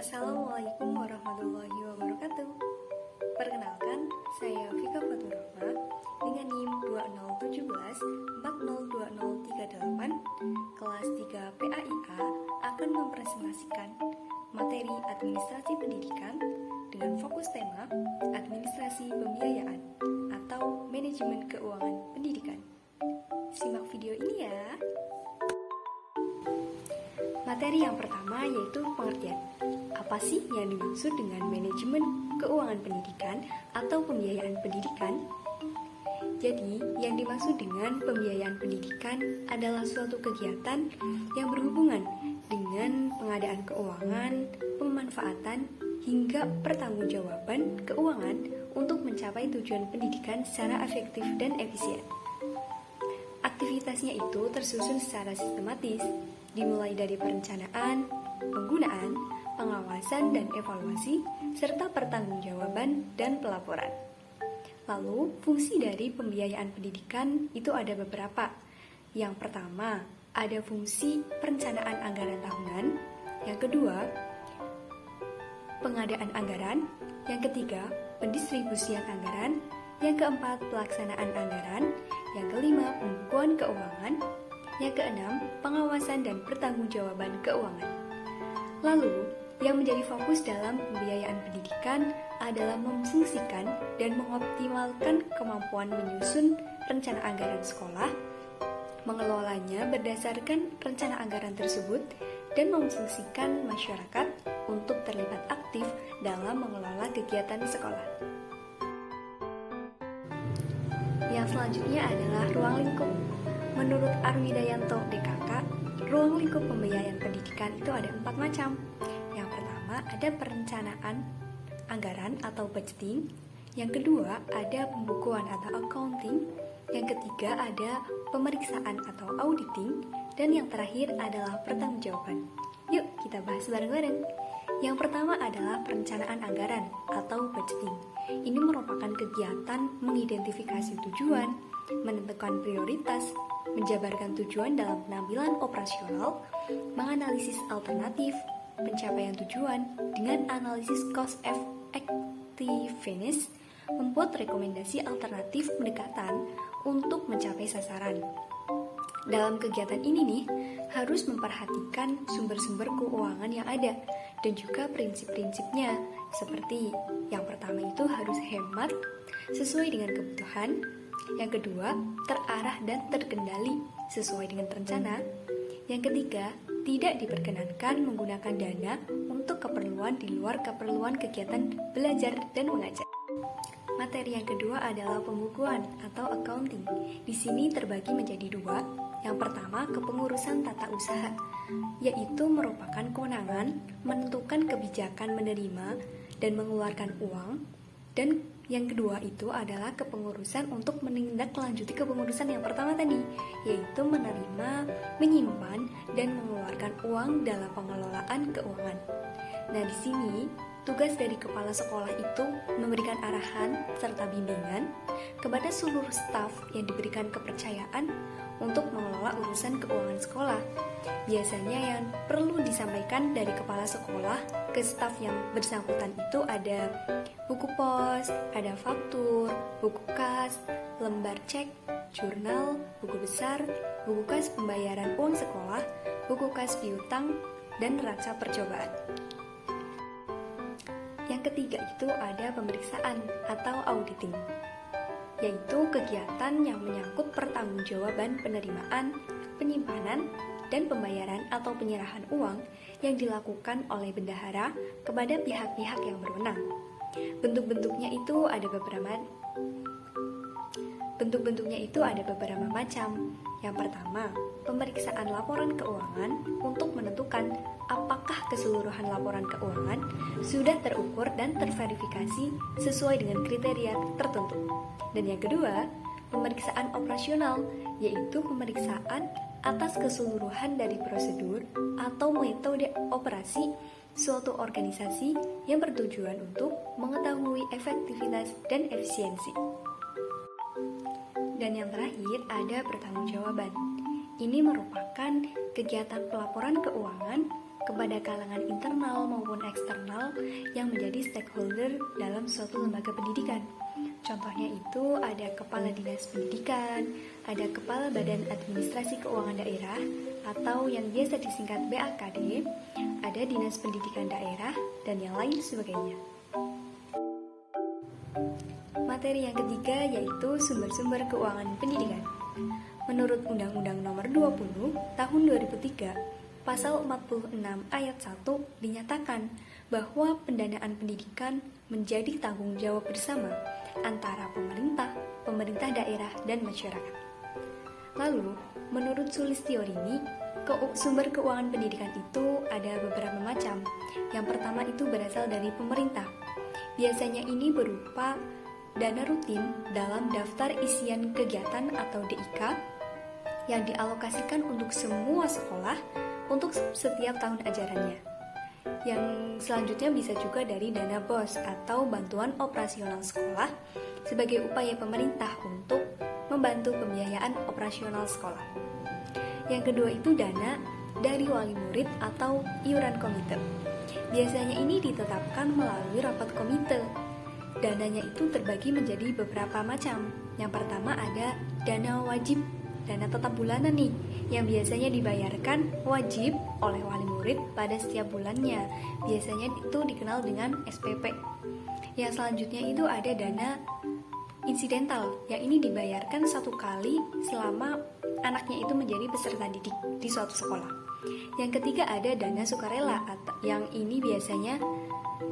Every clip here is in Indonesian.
Assalamualaikum warahmatullahi wabarakatuh. Perkenalkan, saya Vika Faturrahma dengan NIM 2017402038 kelas 3 PAIA akan mempresentasikan materi administrasi pendidikan dengan fokus tema administrasi pembiayaan atau manajemen keuangan pendidikan. Simak video ini ya. Materi yang pertama yaitu pengertian. Apa sih yang dimaksud dengan manajemen keuangan pendidikan atau pembiayaan pendidikan? Jadi, yang dimaksud dengan pembiayaan pendidikan adalah suatu kegiatan yang berhubungan dengan pengadaan keuangan, pemanfaatan, hingga pertanggungjawaban keuangan untuk mencapai tujuan pendidikan secara efektif dan efisien. Aktivitasnya itu tersusun secara sistematis, dimulai dari perencanaan, penggunaan, pengawasan dan evaluasi, serta pertanggungjawaban dan pelaporan. Lalu, fungsi dari pembiayaan pendidikan itu ada beberapa. Yang pertama, ada fungsi perencanaan anggaran tahunan. Yang kedua, pengadaan anggaran. Yang ketiga, pendistribusian anggaran. Yang keempat, pelaksanaan anggaran. Yang kelima, pembukuan keuangan. Yang keenam, pengawasan dan pertanggungjawaban keuangan. Lalu, yang menjadi fokus dalam pembiayaan pendidikan adalah memfungsikan dan mengoptimalkan kemampuan menyusun rencana anggaran sekolah, mengelolanya berdasarkan rencana anggaran tersebut, dan memfungsikan masyarakat untuk terlibat aktif dalam mengelola kegiatan sekolah. Yang selanjutnya adalah ruang lingkup. Menurut Arwidayanto DKK, ruang lingkup pembiayaan pendidikan itu ada 4 macam. Yang pertama ada perencanaan anggaran atau budgeting. Yang kedua ada pembukuan atau accounting. Yang ketiga ada pemeriksaan atau auditing. Dan yang terakhir adalah pertanggungjawaban. Yuk kita bahas bareng-bareng. Yang pertama adalah perencanaan anggaran atau budgeting. Ini merupakan kegiatan mengidentifikasi tujuan, menentukan prioritas, menjabarkan tujuan dalam penampilan operasional, menganalisis alternatif, pencapaian tujuan dengan analisis cost effectiveness, membuat rekomendasi alternatif pendekatan untuk mencapai sasaran. Dalam kegiatan ini nih, harus memperhatikan sumber-sumber keuangan yang ada dan juga prinsip-prinsipnya, seperti yang pertama itu harus hemat sesuai dengan kebutuhan. Yang kedua, terarah dan terkendali sesuai dengan rencana. Yang ketiga, tidak diperkenankan menggunakan dana untuk keperluan di luar keperluan kegiatan belajar dan mengajar. Materi yang kedua adalah pembukuan atau accounting. Di sini terbagi menjadi 2. Yang pertama, kepengurusan tata usaha, yaitu merupakan kewenangan menentukan kebijakan menerima dan mengeluarkan uang. Dan yang kedua itu adalah kepengurusan untuk menindaklanjuti kepengurusan yang pertama tadi, yaitu menerima, menyimpan, dan mengeluarkan uang dalam pengelolaan keuangan. Nah, di sini tugas dari kepala sekolah itu memberikan arahan serta bimbingan kepada seluruh staf yang diberikan kepercayaan untuk mengelola urusan keuangan sekolah. Biasanya yang perlu disampaikan dari kepala sekolah ke staf yang bersangkutan itu ada buku pos, ada faktur, buku kas, lembar cek, jurnal, buku besar, buku kas pembayaran uang sekolah, buku kas piutang, dan neraca percobaan. Yang ketiga itu ada pemeriksaan atau auditing, yaitu kegiatan yang menyangkut pertanggungjawaban penerimaan, penyimpanan, dan pembayaran atau penyerahan uang yang dilakukan oleh bendahara kepada pihak-pihak yang berwenang. Bentuk-bentuknya itu ada beberapa macam. Yang pertama, pemeriksaan laporan keuangan untuk menentukan apakah keseluruhan laporan keuangan sudah terukur dan terverifikasi sesuai dengan kriteria tertentu. Dan yang kedua, pemeriksaan operasional, yaitu pemeriksaan atas keseluruhan dari prosedur atau metode operasi suatu organisasi yang bertujuan untuk mengetahui efektivitas dan efisiensi. Dan yang terakhir ada pertanggungjawaban. Ini merupakan kegiatan pelaporan keuangan kepada kalangan internal maupun eksternal yang menjadi stakeholder dalam suatu lembaga pendidikan. Contohnya itu ada Kepala Dinas Pendidikan, ada Kepala Badan Administrasi Keuangan Daerah atau yang biasa disingkat BAKD, ada Dinas Pendidikan Daerah, dan yang lain sebagainya. Materi yang ketiga yaitu sumber-sumber keuangan pendidikan. Menurut Undang-Undang Nomor 20 Tahun 2003, Pasal 46 Ayat 1 dinyatakan bahwa pendanaan pendidikan menjadi tanggung jawab bersama antara pemerintah daerah, dan masyarakat. Lalu, menurut Sulistiorini, sumber keuangan pendidikan itu ada beberapa macam. Yang pertama itu berasal dari pemerintah. Biasanya ini berupa dana rutin dalam daftar isian kegiatan atau DIK yang dialokasikan untuk semua sekolah untuk setiap tahun ajarannya. Yang selanjutnya bisa juga dari dana BOS atau bantuan operasional sekolah sebagai upaya pemerintah untuk membantu pembiayaan operasional sekolah. Yang kedua itu dana dari wali murid atau iuran komite. Biasanya ini ditetapkan melalui rapat komite. Dananya itu terbagi menjadi beberapa macam. Yang pertama ada dana wajib, dana tetap bulanan nih, yang biasanya dibayarkan wajib oleh wali murid pada setiap bulannya. Biasanya itu dikenal dengan SPP. Yang selanjutnya itu ada dana insidental, yang ini dibayarkan satu kali selama anaknya itu menjadi peserta didik di suatu sekolah. Yang ketiga ada dana sukarela, yang ini biasanya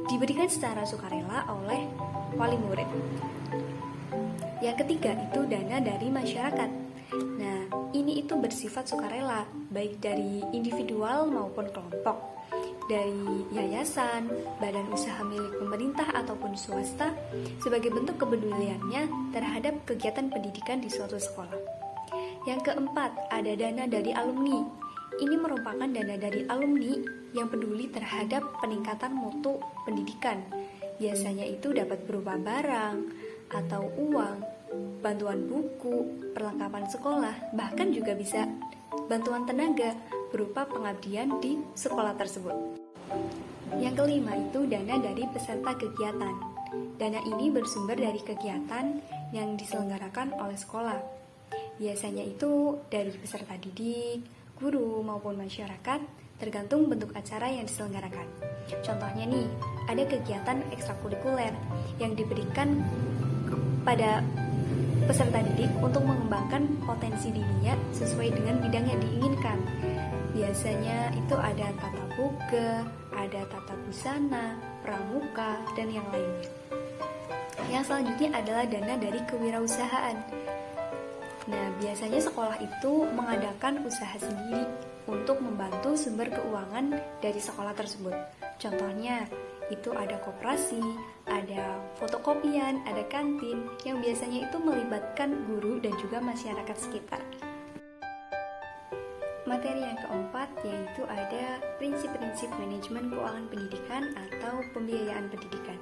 diberikan secara sukarela oleh wali murid. Yang ketiga itu dana dari masyarakat. Nah, ini itu bersifat sukarela, baik dari individual maupun kelompok, dari yayasan, badan usaha milik pemerintah ataupun swasta, sebagai bentuk kepeduliannya terhadap kegiatan pendidikan di suatu sekolah. Yang keempat, ada dana dari alumni. Ini merupakan dana dari alumni yang peduli terhadap peningkatan mutu pendidikan. Biasanya itu dapat berupa barang atau uang, bantuan buku, perlengkapan sekolah, bahkan juga bisa bantuan tenaga berupa pengabdian di sekolah tersebut. Yang kelima itu dana dari peserta kegiatan. Dana ini bersumber dari kegiatan yang diselenggarakan oleh sekolah. Biasanya itu dari peserta didik, guru maupun masyarakat, tergantung bentuk acara yang diselenggarakan. Contohnya nih, ada kegiatan ekstrakurikuler yang diberikan pada peserta didik untuk mengembangkan potensi dirinya sesuai dengan bidang yang diinginkan. Biasanya itu ada tata boga, ada tata busana, pramuka, dan yang lainnya. Yang selanjutnya adalah dana dari kewirausahaan. Nah, biasanya sekolah itu mengadakan usaha sendiri untuk membantu sumber keuangan dari sekolah tersebut. Contohnya, itu ada koperasi, ada fotokopian, ada kantin, yang biasanya itu melibatkan guru dan juga masyarakat sekitar. Materi yang keempat yaitu ada prinsip-prinsip manajemen keuangan pendidikan atau pembiayaan pendidikan.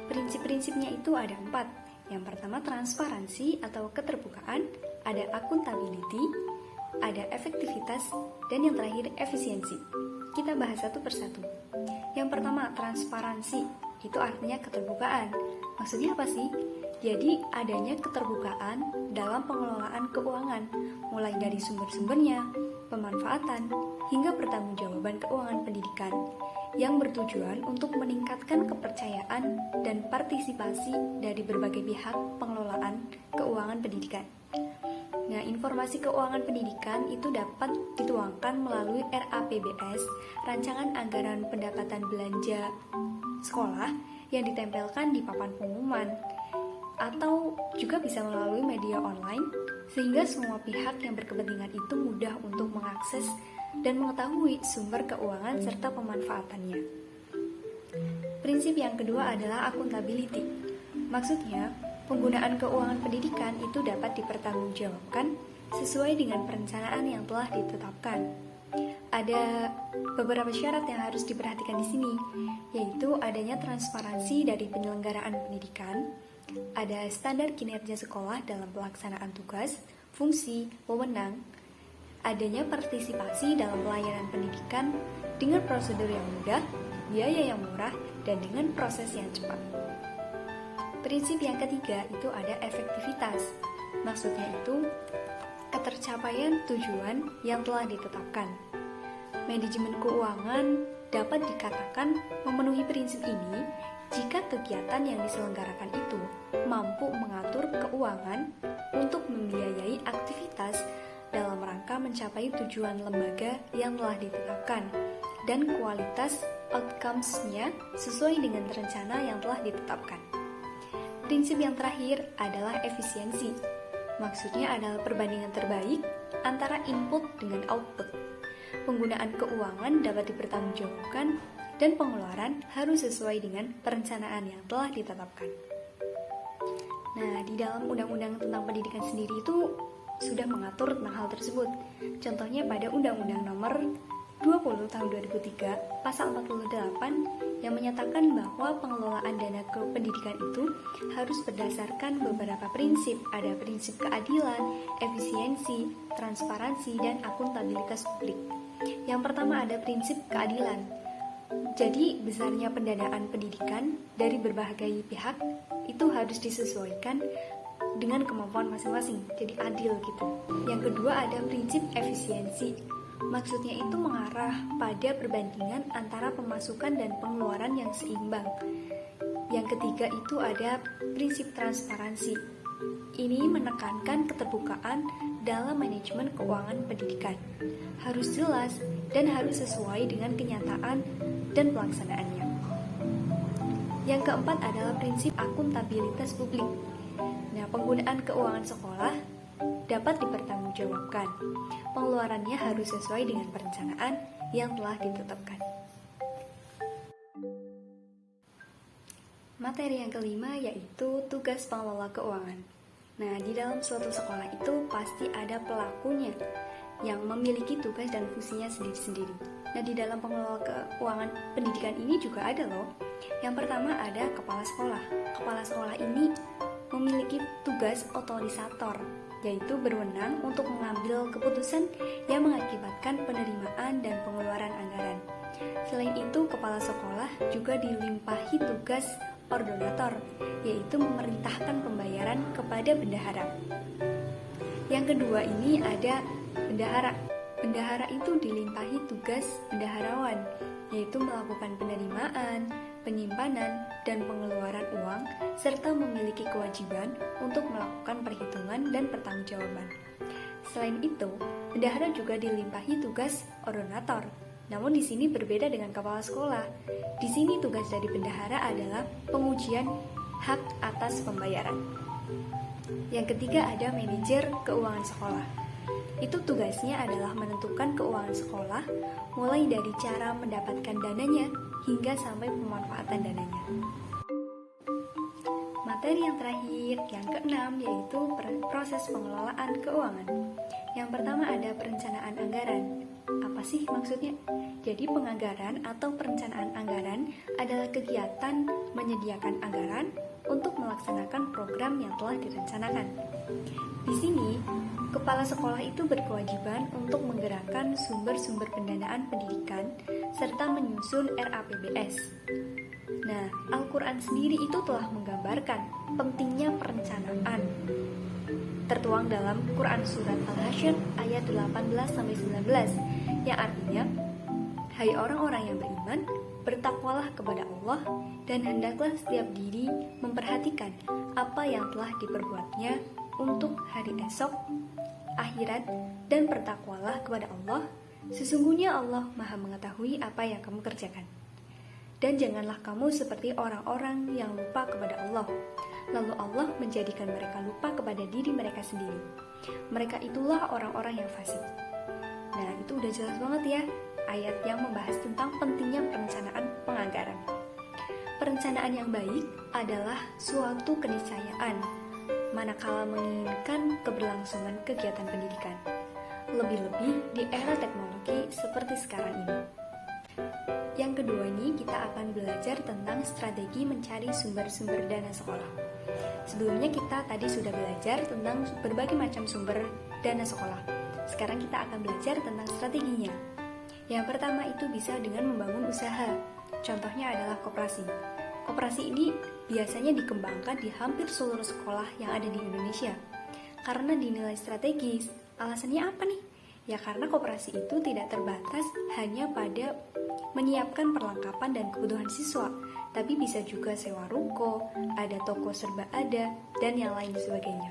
Prinsip-prinsipnya itu ada 4. Yang pertama transparansi atau keterbukaan, ada accountability, ada efektivitas, dan yang terakhir efisiensi. Kita bahas satu persatu. Yang pertama transparansi, itu artinya keterbukaan. Maksudnya apa sih? Jadi adanya keterbukaan dalam pengelolaan keuangan, mulai dari sumber-sumbernya, pemanfaatan, hingga pertanggungjawaban keuangan pendidikan, yang bertujuan untuk meningkatkan kepercayaan dan partisipasi dari berbagai pihak pengelolaan keuangan pendidikan. Nah, informasi keuangan pendidikan itu dapat dituangkan melalui RAPBS, Rancangan Anggaran Pendapatan Belanja Sekolah, yang ditempelkan di papan pengumuman, atau juga bisa melalui media online, sehingga semua pihak yang berkepentingan itu mudah untuk mengakses dan mengetahui sumber keuangan serta pemanfaatannya. Prinsip yang kedua adalah accountability. Maksudnya, penggunaan keuangan pendidikan itu dapat dipertanggungjawabkan sesuai dengan perencanaan yang telah ditetapkan. Ada beberapa syarat yang harus diperhatikan di sini, yaitu adanya transparansi dari penyelenggaraan pendidikan, ada standar kinerja sekolah dalam pelaksanaan tugas, fungsi, wewenang, adanya partisipasi dalam pelayanan pendidikan dengan prosedur yang mudah, biaya yang murah, dan dengan proses yang cepat. Prinsip yang ketiga itu ada efektivitas. Maksudnya itu ketercapaian tujuan yang telah ditetapkan. Manajemen keuangan dapat dikatakan memenuhi prinsip ini jika kegiatan yang diselenggarakan itu mampu mengatur keuangan untuk membiayai aktivitas dalam rangka mencapai tujuan lembaga yang telah ditetapkan dan kualitas outcomes-nya sesuai dengan rencana yang telah ditetapkan. Prinsip yang terakhir adalah efisiensi. Maksudnya adalah perbandingan terbaik antara input dengan output. Penggunaan keuangan dapat dipertanggungjawabkan dan pengeluaran harus sesuai dengan perencanaan yang telah ditetapkan. Nah, di dalam Undang-Undang tentang Pendidikan sendiri itu sudah mengatur tentang hal tersebut. Contohnya pada Undang-Undang Nomor 20 Tahun 2003 Pasal 48 yang menyatakan bahwa pengelolaan dana kependidikan itu harus berdasarkan beberapa prinsip. Ada prinsip keadilan, efisiensi, transparansi, dan akuntabilitas publik. Yang pertama ada prinsip keadilan. Jadi besarnya pendanaan pendidikan dari berbagai pihak itu harus disesuaikan dengan kemampuan masing-masing, jadi adil gitu. Yang kedua ada prinsip efisiensi. Maksudnya itu mengarah pada perbandingan antara pemasukan dan pengeluaran yang seimbang. Yang ketiga itu ada prinsip transparansi. Ini menekankan keterbukaan dalam manajemen keuangan pendidikan. Harus jelas dan harus sesuai dengan kenyataan dan pelaksanaannya. Yang keempat adalah prinsip akuntabilitas publik. Nah, penggunaan keuangan sekolah dapat dipertanggungjawabkan. Pengeluarannya harus sesuai dengan perencanaan yang telah ditetapkan. Materi yang kelima yaitu tugas pengelola keuangan. Nah, di dalam suatu sekolah itu pasti ada pelakunya yang memiliki tugas dan fungsinya sendiri-sendiri. Nah, di dalam pengelola keuangan pendidikan ini juga ada loh. Yang pertama ada kepala sekolah. Kepala sekolah ini memiliki tugas otorisator, yaitu berwenang untuk mengambil keputusan yang mengakibatkan penerimaan dan pengeluaran anggaran. Selain itu, kepala sekolah juga dilimpahi tugas ordonator, yaitu memerintahkan pembayaran kepada bendahara. Yang kedua ini ada bendahara. Bendahara itu dilimpahi tugas bendaharawan, yaitu melakukan penerimaan, penyimpanan, dan pengeluaran uang, serta memiliki kewajiban untuk melakukan perhitungan dan pertanggungjawaban. Selain itu, bendahara juga dilimpahi tugas ordonator. Namun di sini berbeda dengan kepala sekolah. Di sini tugas dari bendahara adalah pengujian hak atas pembayaran. Yang ketiga ada manajer keuangan sekolah. Itu tugasnya adalah menentukan keuangan sekolah, mulai dari cara mendapatkan dananya hingga sampai pemanfaatan dananya. Materi yang terakhir, yang keenam, yaitu proses pengelolaan keuangan. Yang pertama ada perencanaan anggaran. Apa sih maksudnya? Jadi penganggaran atau perencanaan anggaran adalah kegiatan menyediakan anggaran untuk melaksanakan program yang telah direncanakan. Di sini, kepala sekolah itu berkewajiban untuk menggerakkan sumber-sumber pendanaan pendidikan serta menyusun RAPBS. Nah, Al-Quran sendiri itu telah menggambarkan pentingnya perencanaan. Tertuang dalam Quran Surat Al-Hasyr ayat 18-19 yang artinya, hai orang-orang yang beriman, bertakwalah kepada Allah dan hendaklah setiap diri memperhatikan apa yang telah diperbuatnya untuk hari esok, akhirat, dan bertakwalah kepada Allah. Sesungguhnya Allah Maha mengetahui apa yang kamu kerjakan. Dan janganlah kamu seperti orang-orang yang lupa kepada Allah, lalu Allah menjadikan mereka lupa kepada diri mereka sendiri. Mereka itulah orang-orang yang fasik. Nah, itu udah jelas banget ya, ayat yang membahas tentang pentingnya perencanaan penganggaran. Perencanaan yang baik adalah suatu keniscayaan manakala menginginkan keberlangsungan kegiatan pendidikan, lebih-lebih di era teknologi seperti sekarang ini. Yang kedua ini kita akan belajar tentang strategi mencari sumber-sumber dana sekolah. Sebelumnya kita tadi sudah belajar tentang berbagai macam sumber dana sekolah. Sekarang kita akan belajar tentang strateginya. Yang pertama itu bisa dengan membangun usaha. Contohnya adalah koperasi. Koperasi ini biasanya dikembangkan di hampir seluruh sekolah yang ada di Indonesia. Karena dinilai strategis. Alasannya apa nih? Ya karena koperasi itu tidak terbatas hanya pada menyiapkan perlengkapan dan kebutuhan siswa, tapi bisa juga sewa ruko, ada toko serba ada, dan yang lain sebagainya.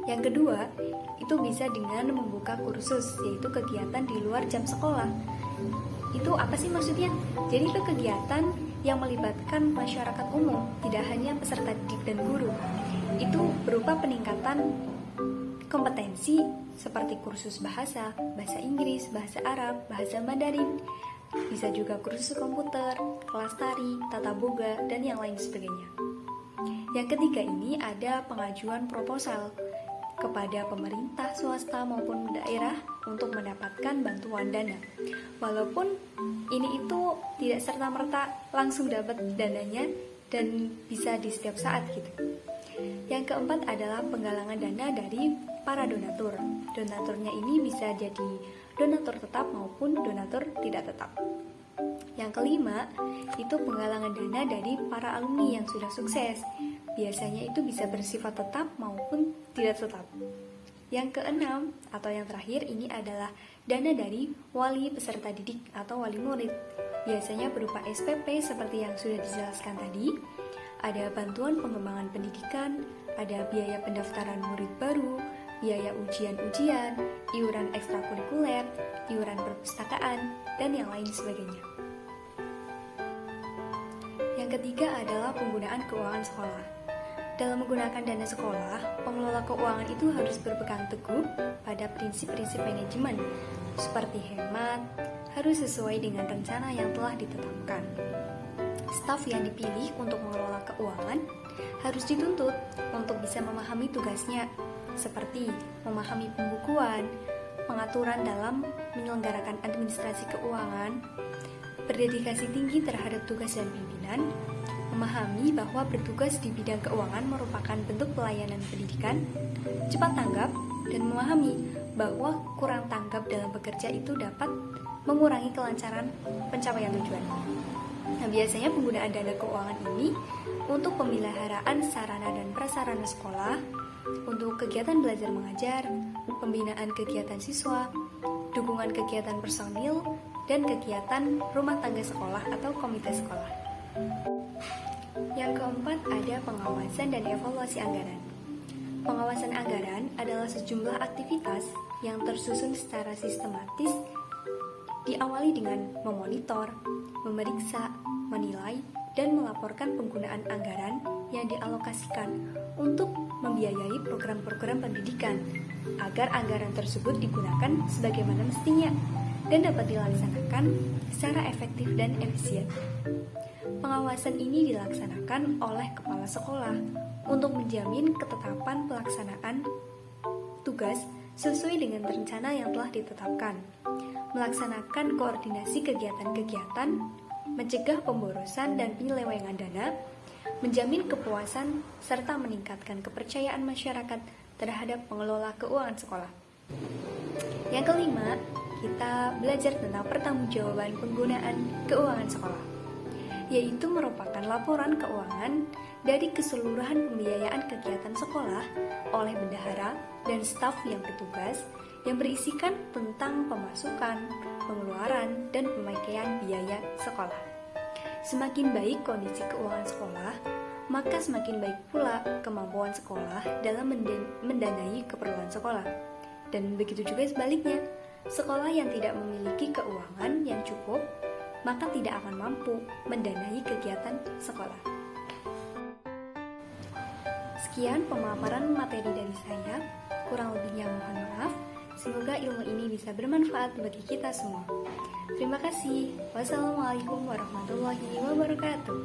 Yang kedua, itu bisa dengan membuka kursus, yaitu kegiatan di luar jam sekolah. Itu apa sih maksudnya? Jadi itu kegiatan yang melibatkan masyarakat umum, tidak hanya peserta didik dan guru. Itu berupa peningkatan kompetensi seperti kursus bahasa Inggris, bahasa Arab, bahasa Mandarin, bisa juga kursus komputer, kelas tari, tata boga, dan yang lain sebagainya. Yang ketiga ini ada pengajuan proposal kepada pemerintah swasta maupun daerah untuk mendapatkan bantuan dana. Walaupun ini itu tidak serta-merta langsung dapat dananya dan bisa di setiap saat gitu. Yang keempat adalah penggalangan dana dari para donatur. Donaturnya ini bisa jadi donatur tetap maupun donatur tidak tetap. Yang kelima, itu penggalangan dana dari para alumni yang sudah sukses. Biasanya itu bisa bersifat tetap maupun tidak tetap. Yang keenam atau yang terakhir ini adalah dana dari wali peserta didik atau wali murid. Biasanya berupa SPP seperti yang sudah dijelaskan tadi. Ada bantuan pengembangan pendidikan, ada biaya pendaftaran murid baru, biaya ujian-ujian, iuran ekstrakurikuler, iuran perpustakaan, dan yang lain sebagainya. Yang ketiga adalah penggunaan keuangan sekolah. Dalam menggunakan dana sekolah, pengelola keuangan itu harus berpegang teguh pada prinsip-prinsip manajemen, seperti hemat, harus sesuai dengan rencana yang telah ditetapkan. Staf yang dipilih untuk mengelola keuangan harus dituntut untuk bisa memahami tugasnya, seperti memahami pembukuan, pengaturan dalam menyelenggarakan administrasi keuangan, berdedikasi tinggi terhadap tugas dan pimpinan, memahami bahwa bertugas di bidang keuangan merupakan bentuk pelayanan pendidikan, cepat tanggap, dan memahami bahwa kurang tanggap dalam bekerja itu dapat mengurangi kelancaran pencapaian tujuan. Nah, biasanya penggunaan dana keuangan ini untuk pemeliharaan sarana dan prasarana sekolah, untuk kegiatan belajar mengajar, pembinaan kegiatan siswa, dukungan kegiatan personil, dan kegiatan rumah tangga sekolah atau komite sekolah. Yang keempat ada pengawasan dan evaluasi anggaran. Pengawasan anggaran adalah sejumlah aktivitas yang tersusun secara sistematis, diawali dengan memonitor, memeriksa, menilai, dan melaporkan penggunaan anggaran yang dialokasikan untuk membiayai program-program pendidikan agar anggaran tersebut digunakan sebagaimana mestinya dan dapat dilaksanakan secara efektif dan efisien. Pengawasan ini dilaksanakan oleh kepala sekolah untuk menjamin ketetapan pelaksanaan tugas sesuai dengan rencana yang telah ditetapkan, melaksanakan koordinasi kegiatan-kegiatan, mencegah pemborosan dan penyelewengan dana, menjamin kepuasan, serta meningkatkan kepercayaan masyarakat terhadap pengelola keuangan sekolah. Yang kelima, kita belajar tentang pertanggungjawaban penggunaan keuangan sekolah, yaitu merupakan laporan keuangan dari keseluruhan pembiayaan kegiatan sekolah oleh bendahara dan staf yang bertugas yang berisikan tentang pemasukan, pengeluaran, dan pemakaian biaya sekolah. Semakin baik kondisi keuangan sekolah, maka semakin baik pula kemampuan sekolah dalam mendanai keperluan sekolah. Dan begitu juga sebaliknya, sekolah yang tidak memiliki keuangan yang cukup, maka tidak akan mampu mendanai kegiatan sekolah. Sekian pemaparan materi dari saya, kurang lebihnya mohon maaf. Semoga ilmu ini bisa bermanfaat bagi kita semua. Terima kasih. Wassalamualaikum warahmatullahi wabarakatuh.